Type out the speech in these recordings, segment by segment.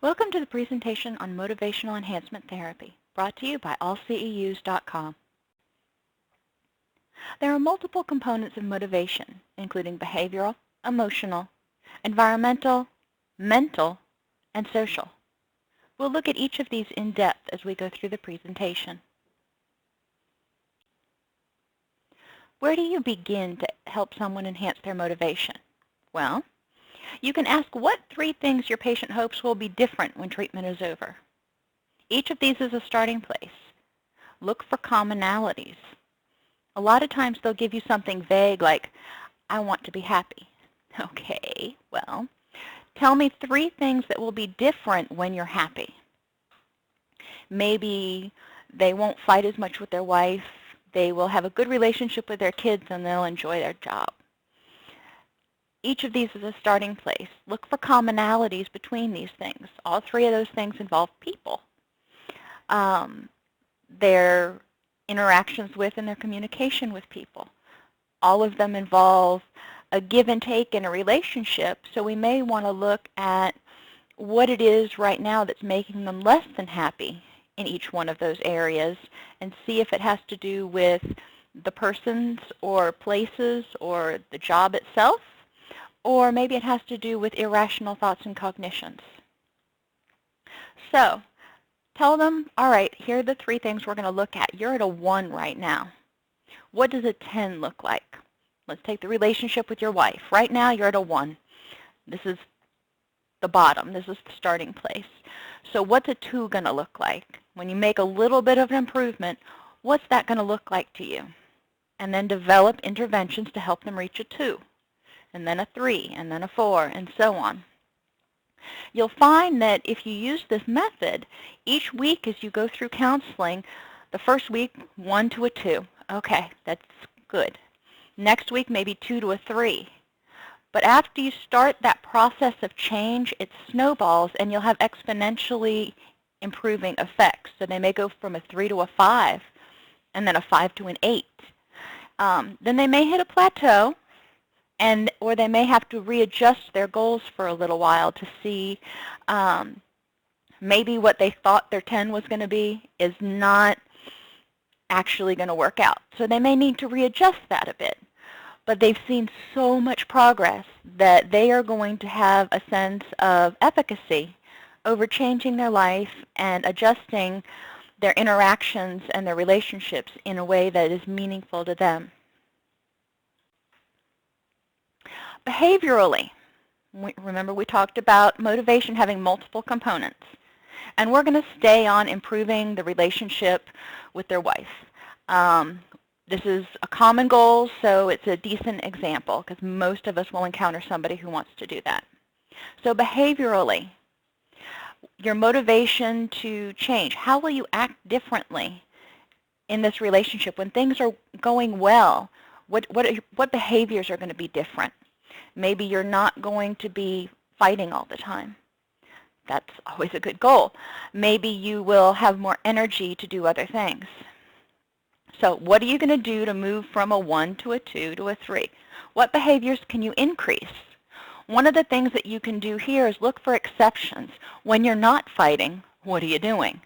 Welcome to the presentation on Motivational Enhancement Therapy, brought to you by allceus.com. There are multiple components of motivation, including behavioral, emotional, environmental, mental, and social. We'll look at each of these in depth as we go through the presentation. Where do you begin to help someone enhance their motivation? Well, you can ask what 3 things your patient hopes will be different when treatment is over. Each of these is a starting place. Look for commonalities. A lot of times they'll give you something vague like, I want to be happy. Okay, well, tell me 3 things that will be different when you're happy. Maybe they won't fight as much with their wife, they will have a good relationship with their kids, and they'll enjoy their job. Each of these is a starting place. Look for commonalities between these things. All 3 of those things involve people. Their interactions with and their communication with people. All of them involve a give and take in a relationship, so we may want to look at what it is right now that's making them less than happy in each one of those areas and see if it has to do with the persons or places or the job itself, or maybe it has to do with irrational thoughts and cognitions. So tell them, all right, here are the 3 things we're going to look at. You're at a 1 right now. What does a 10 look like? Let's take the relationship with your wife. Right now, you're at a 1. This is the bottom. This is the starting place. So what's a 2 going to look like? When you make a little bit of an improvement, what's that going to look like to you? And then develop interventions to help them reach a 2. And then a 3, and then a 4, and so on. You'll find that if you use this method, each week as you go through counseling, the first week, 1 to a 2. Okay, that's good. Next week, maybe 2 to a 3. But after you start that process of change, it snowballs, and you'll have exponentially improving effects. So they may go from a 3 to a 5, and then a 5 to an 8. Then they may hit a plateau, or they may have to readjust their goals for a little while to see maybe what they thought their 10 was going to be is not actually going to work out. So they may need to readjust that a bit. But they've seen so much progress that they are going to have a sense of efficacy over changing their life and adjusting their interactions and their relationships in a way that is meaningful to them. Behaviorally, remember we talked about motivation having multiple components, and we're going to stay on improving the relationship with their wife. This is a common goal, so it's a decent example because most of us will encounter somebody who wants to do that. So behaviorally, your motivation to change, how will you act differently in this relationship when things are going well? What behaviors are going to be different? Maybe you're not going to be fighting all the time. That's always a good goal. Maybe you will have more energy to do other things. So what are you going to do to move from a 1 to a 2 to a 3? What behaviors can you increase? One of the things that you can do here is look for exceptions. When you're not fighting, what are you doing?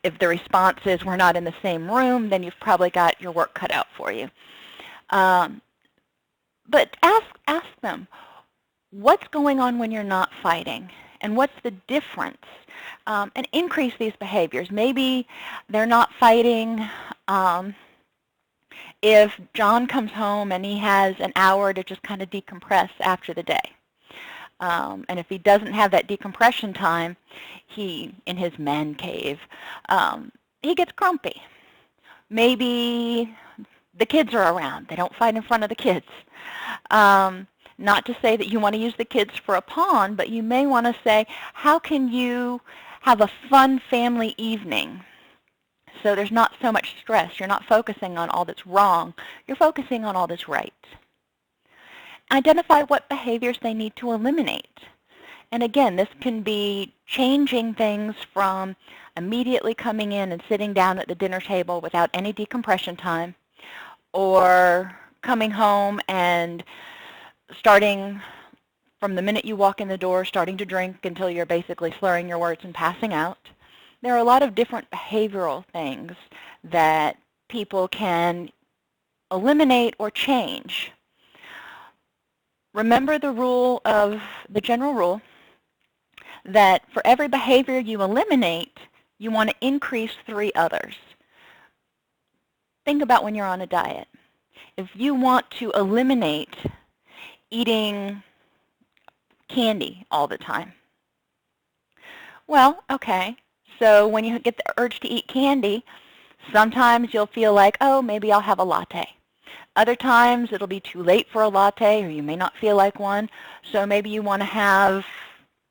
If the response is we're not in the same room, then you've probably got your work cut out for you. But ask them, what's going on when you're not fighting? And what's the difference? And increase these behaviors. Maybe they're not fighting if John comes home and he has an hour to just kind of decompress after the day. And if he doesn't have that decompression time, in his man cave, he gets grumpy. Maybe the kids are around. They don't fight in front of the kids. Not to say that you want to use the kids for a pawn, but you may want to say, how can you have a fun family evening so there's not so much stress? You're not focusing on all that's wrong. You're focusing on all that's right. Identify what behaviors they need to eliminate. And again, this can be changing things from immediately coming in and sitting down at the dinner table without any decompression time, or coming home and starting from the minute you walk in the door, starting to drink until you're basically slurring your words and passing out. There are a lot of different behavioral things that people can eliminate or change. Remember the general rule that for every behavior you eliminate, you want to increase 3 others. Think about when you're on a diet. If you want to eliminate eating candy all the time, well, okay, so when you get the urge to eat candy, sometimes you'll feel like, oh, maybe I'll have a latte. Other times it'll be too late for a latte, or you may not feel like one, so maybe you want to have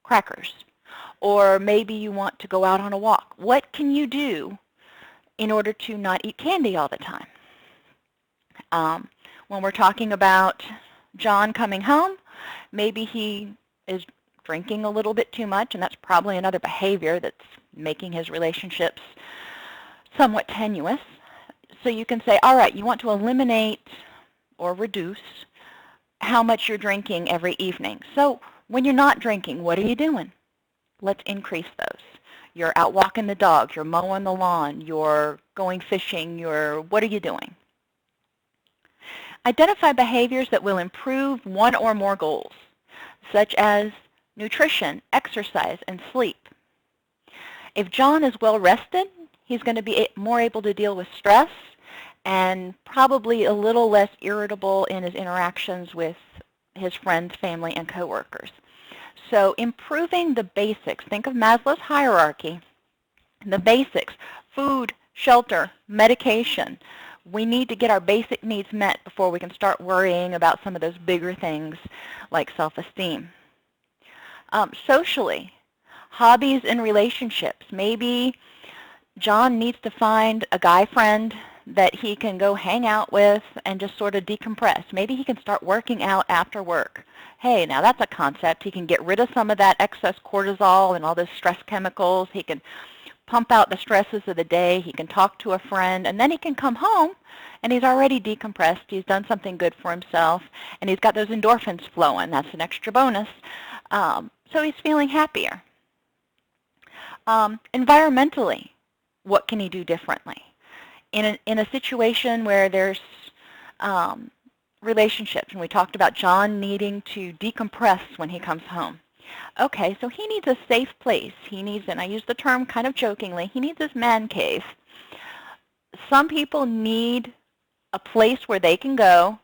crackers, or maybe you want to go out on a walk. What can you do in order to not eat candy all the time? When we're talking about John coming home, maybe he is drinking a little bit too much, and that's probably another behavior that's making his relationships somewhat tenuous. So you can say, all right, you want to eliminate or reduce how much you're drinking every evening. So when you're not drinking, what are you doing? Let's increase those. You're out walking the dog, you're mowing the lawn, you're going fishing, what are you doing? Identify behaviors that will improve one or more goals, such as nutrition, exercise, and sleep. If John is well rested, he's going to be more able to deal with stress and probably a little less irritable in his interactions with his friends, family, and coworkers. So improving the basics, think of Maslow's hierarchy, the basics, food, shelter, medication. We need to get our basic needs met before we can start worrying about some of those bigger things like self-esteem. Socially, hobbies and relationships. Maybe John needs to find a guy friend that he can go hang out with and just sort of decompress. Maybe he can start working out after work. Hey, now that's a concept. He can get rid of some of that excess cortisol and all those stress chemicals. He can pump out the stresses of the day. He can talk to a friend, and then he can come home and he's already decompressed. He's done something good for himself, and he's got those endorphins flowing. That's an extra bonus. So he's feeling happier. Environmentally, what can he do differently? In a situation where there's relationships, and we talked about John needing to decompress when he comes home. Okay, so he needs a safe place. He needs, and I use the term kind of jokingly, he needs his man cave. Some people need a place where they can go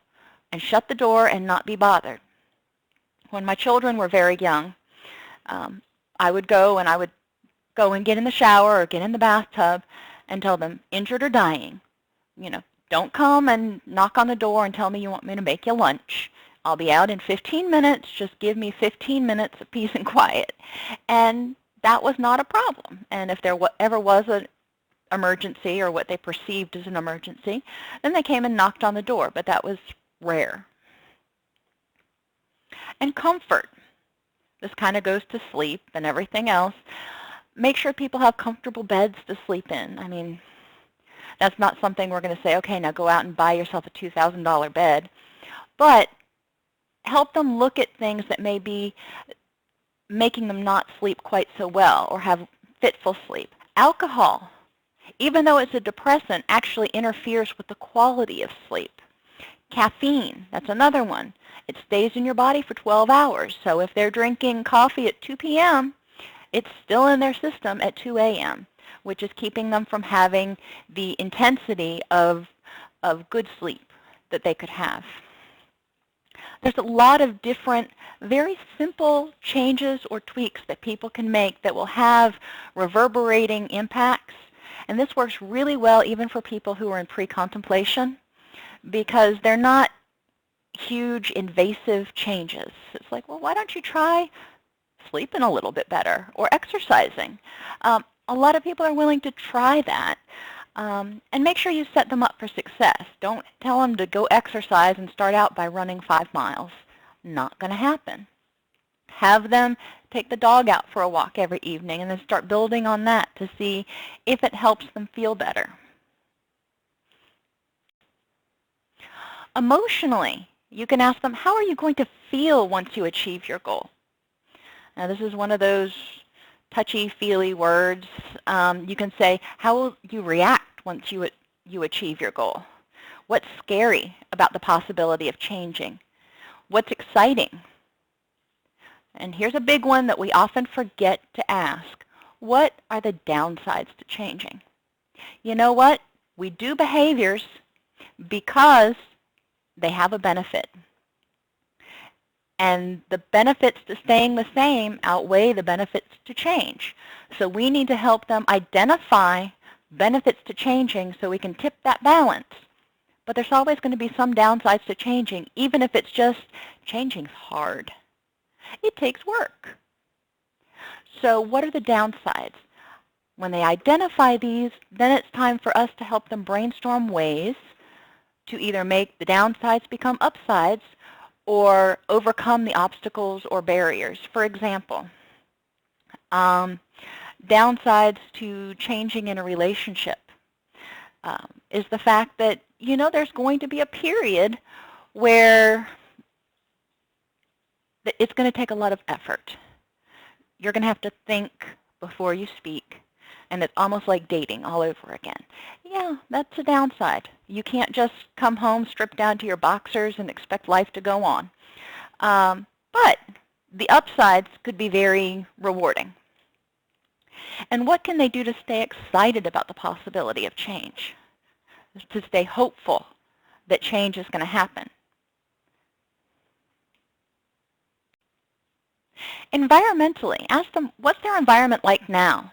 and shut the door and not be bothered. When my children were very young, I would go and get in the shower or get in the bathtub and tell them, injured or dying, don't come and knock on the door and tell me you want me to make you lunch. I'll be out in 15 minutes. Just give me 15 minutes of peace and quiet. And that was not a problem. And if there ever was an emergency or what they perceived as an emergency, then they came and knocked on the door, but that was rare. And comfort. This kind of goes to sleep and everything else. Make sure people have comfortable beds to sleep in. I mean, that's not something we're going to say, okay, now go out and buy yourself a $2,000 bed. But help them look at things that may be making them not sleep quite so well or have fitful sleep. Alcohol, even though it's a depressant, actually interferes with the quality of sleep. Caffeine, that's another one. It stays in your body for 12 hours. So if they're drinking coffee at 2 p.m., it's still in their system at 2 a.m., which is keeping them from having the intensity of good sleep that they could have. There's a lot of different, very simple changes or tweaks that people can make that will have reverberating impacts. And this works really well even for people who are in pre-contemplation because they're not huge, invasive changes. It's like, well, why don't you try sleeping a little bit better or exercising? A lot of people are willing to try that. And make sure you set them up for success. Don't tell them to go exercise and start out by running 5 miles. Not going to happen. Have them take the dog out for a walk every evening and then start building on that to see if it helps them feel better. Emotionally, You can ask them, how are you going to feel once you achieve your goal? Now, this is one of those touchy-feely words. You can say, how will you react once you achieve your goal? What's scary about the possibility of changing? What's exciting? And here's a big one that we often forget to ask. What are the downsides to changing? You know what? We do behaviors because they have a benefit. And the benefits to staying the same outweigh the benefits to change. So we need to help them identify benefits to changing so we can tip that balance. But there's always going to be some downsides to changing, even if it's just changing's hard. It takes work. So what are the downsides? When they identify these, then it's time for us to help them brainstorm ways to either make the downsides become upsides or overcome the obstacles or barriers. For example, downsides to changing in a relationship is the fact that, you know, there's going to be a period where it's going to take a lot of effort. You're going to have to think before you speak, and it's almost like dating all over again. Yeah, that's a downside. You can't just come home, strip down to your boxers, and expect life to go on. But the upsides could be very rewarding. And what can they do to stay excited about the possibility of change? To stay hopeful that change is going to happen. Environmentally, ask them, what's their environment like now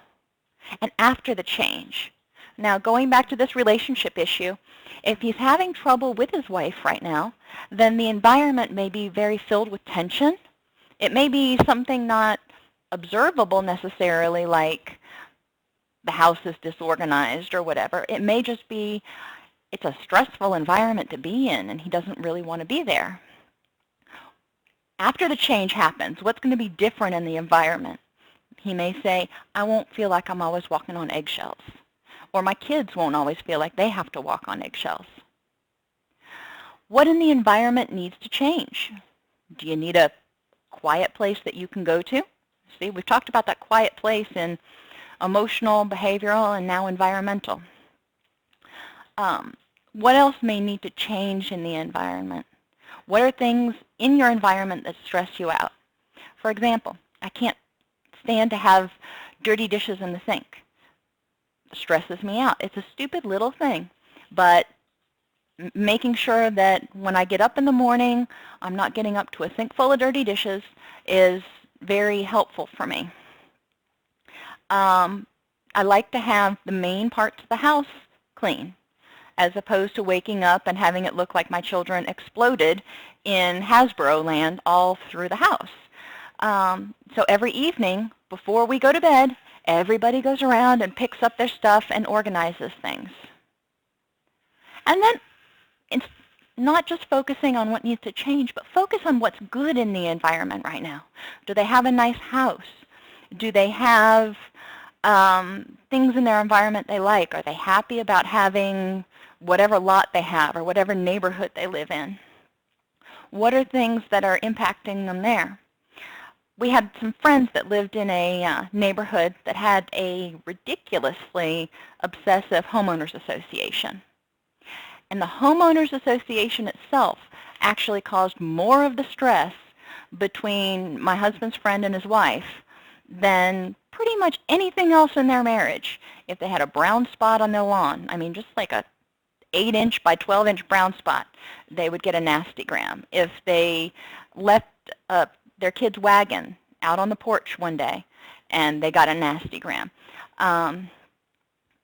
and after the change? Now, going back to this relationship issue, if he's having trouble with his wife right now, then the environment may be very filled with tension. It may be something not observable necessarily, like the house is disorganized or whatever. It may just be it's a stressful environment to be in, and he doesn't really want to be there. After the change happens, what's going to be different in the environment? He may say, I won't feel like I'm always walking on eggshells. Or my kids won't always feel like they have to walk on eggshells. What in the environment needs to change? Do you need a quiet place that you can go to? See, we've talked about that quiet place in emotional, behavioral, and now environmental. What else may need to change in the environment? What are things in your environment that stress you out? For example, I can't stand to have dirty dishes in the sink. It stresses me out. It's a stupid little thing, but making sure that when I get up in the morning, I'm not getting up to a sink full of dirty dishes is very helpful for me. I like to have the main parts of the house clean, as opposed to waking up and having it look like my children exploded in Hasbro land all through the house. So every evening before we go to bed, everybody goes around and picks up their stuff and organizes things. And then it's not just focusing on what needs to change, but focus on what's good in the environment right now. Do they have a nice house? Do they have things in their environment they like? Are they happy about having whatever lot they have or whatever neighborhood they live in? What are things that are impacting them there? We had some friends that lived in a neighborhood that had a ridiculously obsessive homeowners association. And the homeowners association itself actually caused more of the stress between my husband's friend and his wife than pretty much anything else in their marriage. If they had a brown spot on their lawn, I mean, just like a 8-inch by 12-inch brown spot, they would get a nasty gram. If they left their kid's wagon out on the porch one day, and they got a nasty gram. And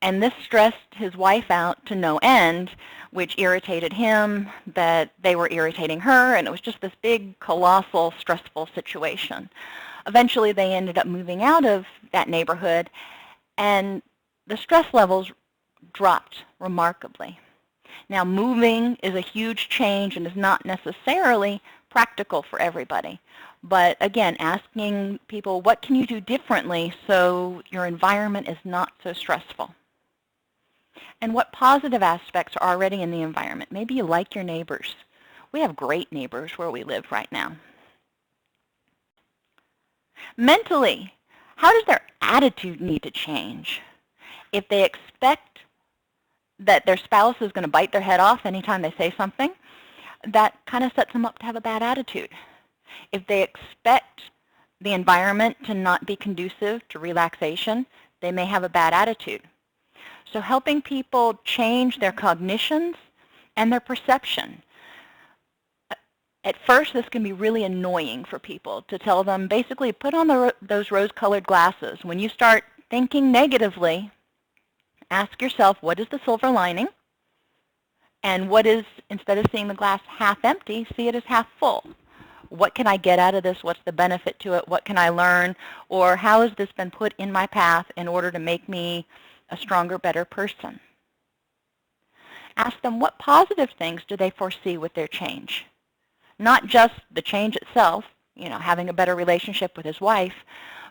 this stressed his wife out to no end, which irritated him, that they were irritating her, and it was just this big, colossal, stressful situation. Eventually, they ended up moving out of that neighborhood, and the stress levels dropped remarkably. Now, moving is a huge change and is not necessarily practical for everybody. But again, asking people, what can you do differently so your environment is not so stressful? And what positive aspects are already in the environment? Maybe you like your neighbors, We have great neighbors where we live right now. Mentally, how does their attitude need to change? If they expect that their spouse is going to bite their head off anytime they say something, that kind of sets them up to have a bad attitude. If they expect the environment to not be conducive to relaxation, they may have a bad attitude. So helping people change their cognitions and their perception. At first, this can be really annoying for people to tell them, basically, put on those rose-colored glasses. When you start thinking negatively, ask yourself, what is the silver lining? And what is, instead of seeing the glass half empty, see it as half full. What can I get out of this? What's the benefit to it? What can I learn? Or how has this been put in my path in order to make me a stronger, better person? Ask them, what positive things do they foresee with their change? Not just the change itself, having a better relationship with his wife,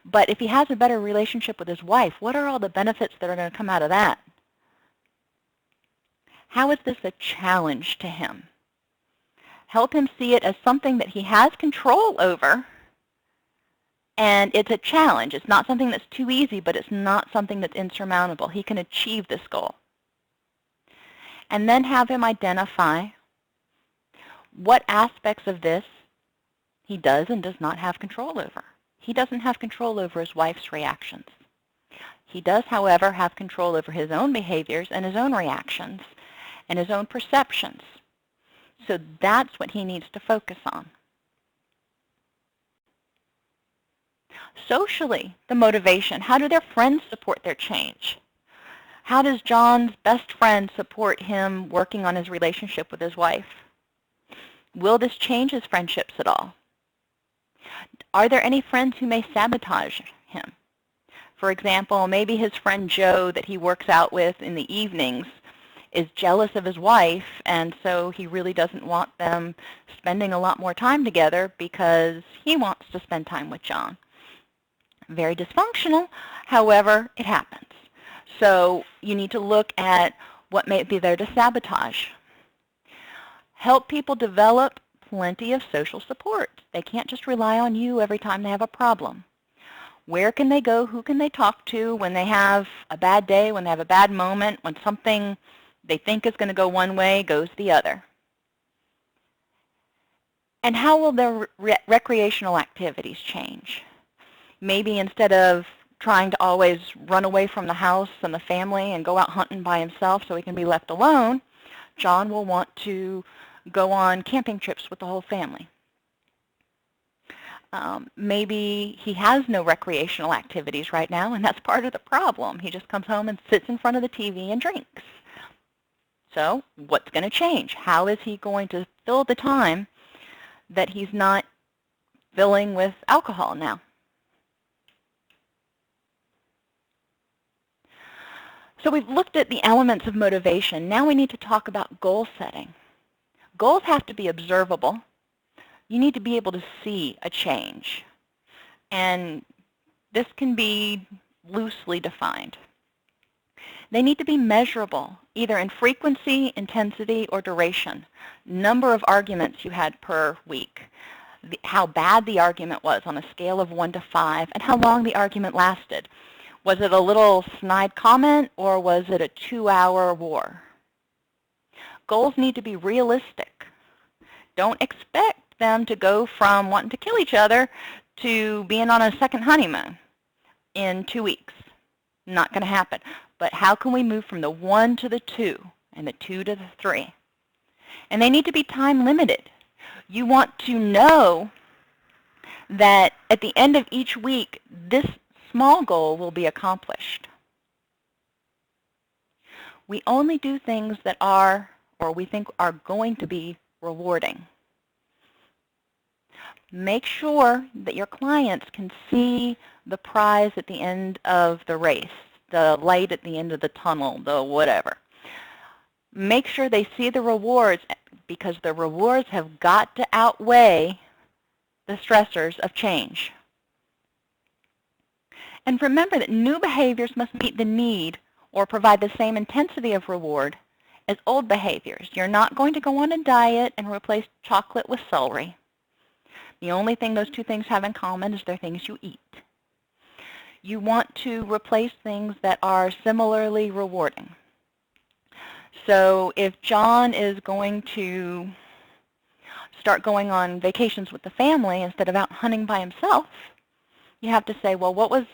but if he has a better relationship with his wife, what are all the benefits that are going to come out of that? How is this a challenge to him? Help him see it as something that he has control over, and it's a challenge. It's not something that's too easy, but it's not something that's insurmountable. He can achieve this goal. And then have him identify what aspects of this he does and does not have control over. He doesn't have control over his wife's reactions. He does, however, have control over his own behaviors and his own reactions and his own perceptions. So that's what he needs to focus on. Socially, the motivation. How do their friends support their change? How does John's best friend support him working on his relationship with his wife? Will this change his friendships at all? Are there any friends who may sabotage him? For example, maybe his friend Joe that he works out with in the evenings is jealous of his wife, and so he really doesn't want them spending a lot more time together because he wants to spend time with John. Very dysfunctional, however, it happens. So you need to look at what may be there to sabotage. Help people develop plenty of social support. They can't just rely on you every time they have a problem. Where can they go? Who can they talk to when they have a bad day, when they have a bad moment, when something they think is going to go one way goes the other? And how will their recreational activities change? Maybe instead of trying to always run away from the house and the family and go out hunting by himself so he can be left alone, John will want to go on camping trips with the whole family. Maybe he has no recreational activities right now, and that's part of the problem. He just comes home and sits in front of the TV and drinks. So what's going to change? How is he going to fill the time that he's not filling with alcohol now? So we've looked at the elements of motivation. Now we need to talk about goal setting. Goals have to be observable. You need to be able to see a change. And this can be loosely defined. They need to be measurable, either in frequency, intensity, or duration. Number of arguments you had per week. How bad the argument was on a scale of 1 to 5, and how long the argument lasted. Was it a little snide comment, or was it a 2-hour war? Goals need to be realistic. Don't expect them to go from wanting to kill each other to being on a second honeymoon in 2 weeks. Not going to happen. But how can we move from the 1 to the 2 and the 2 to the 3? And they need to be time limited. You want to know that at the end of each week, this small goal will be accomplished. We only do things that are, or we think are going to be, rewarding. Make sure that your clients can see the prize at the end of the race, the light at the end of the tunnel, the whatever. Make sure they see the rewards, because the rewards have got to outweigh the stressors of change. And remember that new behaviors must meet the need or provide the same intensity of reward as old behaviors. You're not going to go on a diet and replace chocolate with celery. The only thing those two things have in common is they're things you eat. You want to replace things that are similarly rewarding. So if John is going to start going on vacations with the family instead of out hunting by himself, you have to say, well, what was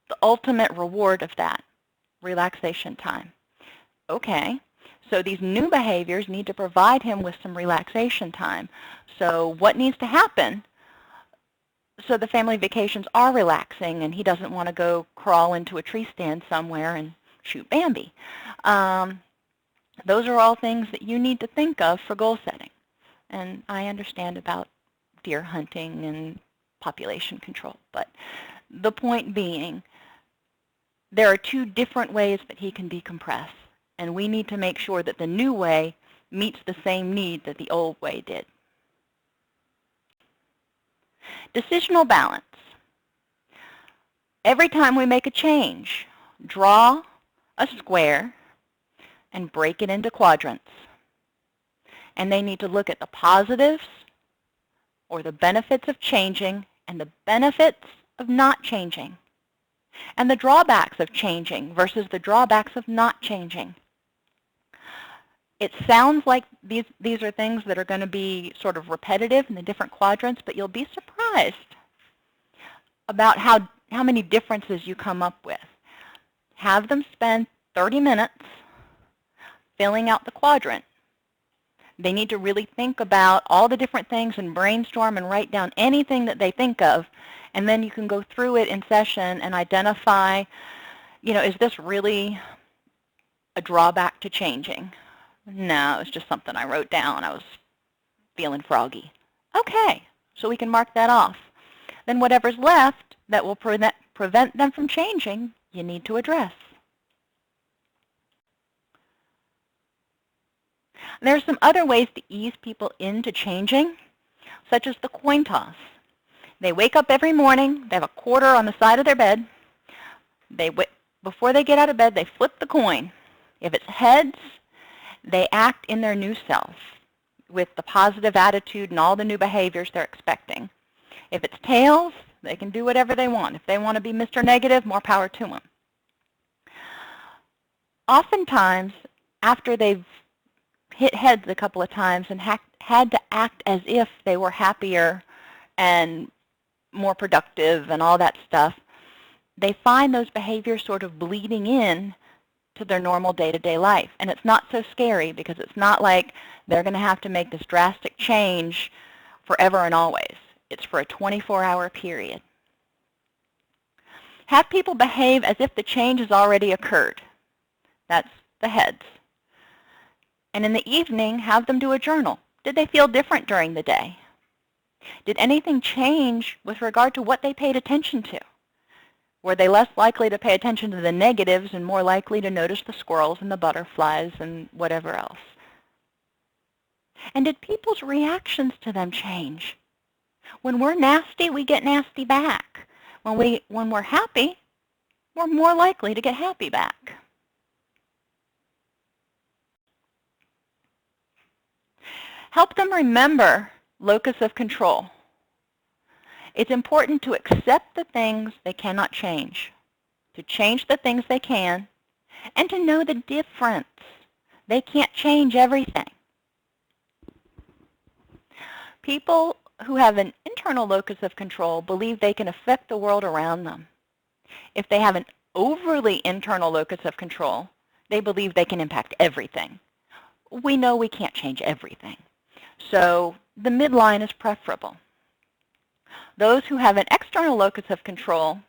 the ultimate reward of that? Relaxation time. Okay, so these new behaviors need to provide him with some relaxation time. So what needs to happen so the family vacations are relaxing and he doesn't want to go crawl into a tree stand somewhere and shoot Bambi? Those are all things that you need to think of for goal setting. And I understand about deer hunting and population control, but the point being, there are two different ways that he can decompress, and we need to make sure that the new way meets the same need that the old way did. Decisional balance. Every time we make a change, draw a square and break it into quadrants. And they need to look at the positives or the benefits of changing and the benefits of not changing, and the drawbacks of changing versus the drawbacks of not changing. It sounds like these are things that are going to be sort of repetitive in the different quadrants, but you'll be surprised about how many differences you come up with. Have them spend 30 minutes filling out the quadrant. They need to really think about all the different things and brainstorm and write down anything that they think of, and then you can go through it in session and identify, is this really a drawback to changing? No, it's just something I wrote down. I was feeling froggy. Okay, so we can mark that off. Then whatever's left that will prevent them from changing, you need to address. There are some other ways to ease people into changing, such as the coin toss. They wake up every morning, they have a quarter on the side of their bed. Before they get out of bed, they flip the coin. If it's heads, they act in their new self with the positive attitude and all the new behaviors they're expecting. If it's tails, they can do whatever they want. If they want to be Mr. Negative, more power to them. Oftentimes, after they've hit heads a couple of times and had to act as if they were happier and more productive and all that stuff, they find those behaviors sort of bleeding in to their normal day-to-day life. And it's not so scary because it's not like they're going to have to make this drastic change forever and always. It's for a 24-hour period. Have people behave as if the change has already occurred. That's the heads. And in the evening, have them do a journal. Did they feel different during the day? Did anything change with regard to what they paid attention to? Were they less likely to pay attention to the negatives and more likely to notice the squirrels and the butterflies and whatever else? And did people's reactions to them change? When we're nasty, we get nasty back. When we're happy, we're more likely to get happy back. Help them remember locus of control. It's important to accept the things they cannot change, to change the things they can, and to know the difference. They can't change everything. People who have an internal locus of control believe they can affect the world around them. If they have an overly internal locus of control, they believe they can impact everything. We know we can't change everything. So the midline is preferable. Those who have an external locus of control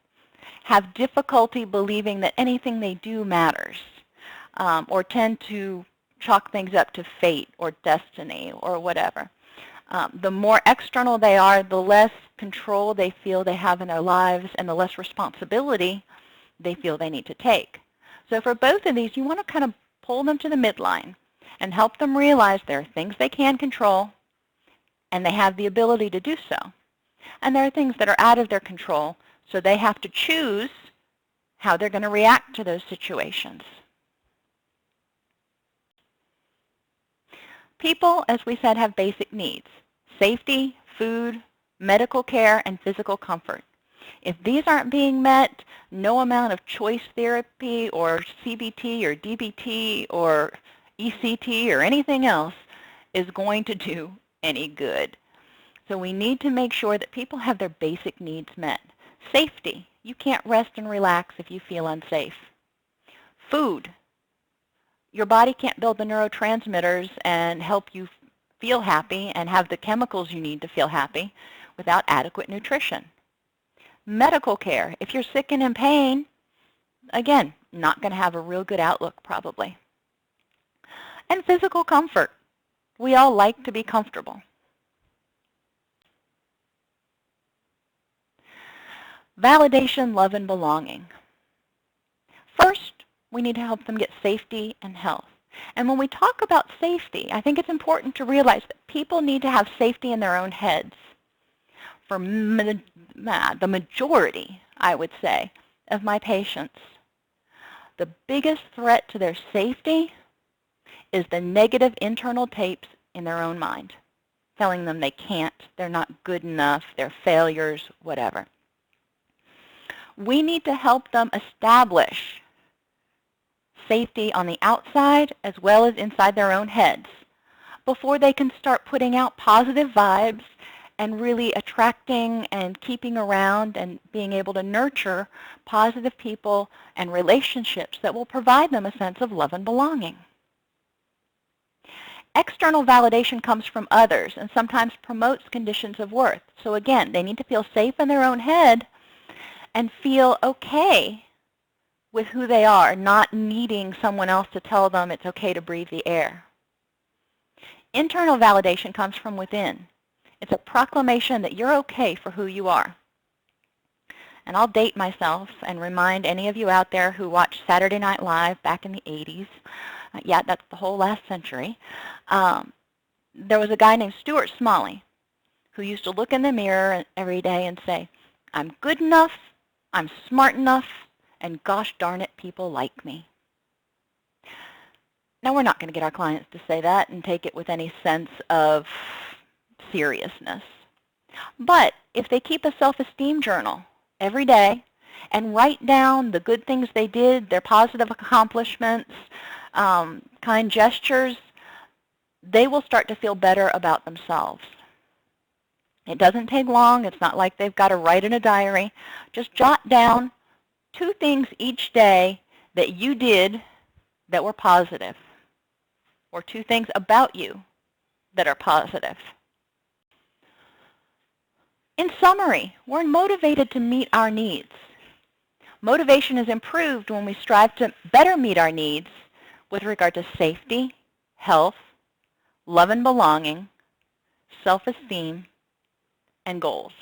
have difficulty believing that anything they do matters, or tend to chalk things up to fate or destiny or whatever. The more external they are, the less control they feel they have in their lives and the less responsibility they feel they need to take. So for both of these, you want to kind of pull them to the midline and help them realize there are things they can control and they have the ability to do so. And there are things that are out of their control, so they have to choose how they're going to react to those situations. People, as we said, have basic needs: safety, food, medical care, and physical comfort. If these aren't being met, no amount of choice therapy or CBT or DBT or ECT or anything else is going to do any good. So we need to make sure that people have their basic needs met. Safety. You can't rest and relax if you feel unsafe. Food. Your body can't build the neurotransmitters and help you feel happy and have the chemicals you need to feel happy without adequate nutrition. Medical care. If you're sick and in pain, again, not going to have a real good outlook probably. And physical comfort. We all like to be comfortable. Validation, love, and belonging. First, we need to help them get safety and health. And when we talk about safety, I think it's important to realize that people need to have safety in their own heads. For the majority, I would say, of my patients, the biggest threat to their safety is the negative internal tapes in their own mind, telling them they can't, they're not good enough, they're failures, whatever. We need to help them establish safety on the outside as well as inside their own heads before they can start putting out positive vibes and really attracting and keeping around and being able to nurture positive people and relationships that will provide them a sense of love and belonging. External validation comes from others and sometimes promotes conditions of worth. So again, they need to feel safe in their own head and feel okay with who they are, not needing someone else to tell them it's okay to breathe the air. Internal validation comes from within. It's a proclamation that you're okay for who you are. And I'll date myself and remind any of you out there who watched Saturday Night Live back in the 80s. Yeah, that's the whole last century. There was a guy named Stuart Smalley who used to look in the mirror every day and say, "I'm good enough, I'm smart enough, and gosh darn it, people like me." Now, we're not going to get our clients to say that and take it with any sense of seriousness. But if they keep a self-esteem journal every day and write down the good things they did, their positive accomplishments, kind gestures, they will start to feel better about themselves. It doesn't take long. It's not like they've got to write in a diary. Just jot down 2 things each day that you did that were positive, or 2 things about you that are positive. In summary, we're motivated to meet our needs. Motivation is improved when we strive to better meet our needs with regard to safety, health, love and belonging, self-esteem, and goals.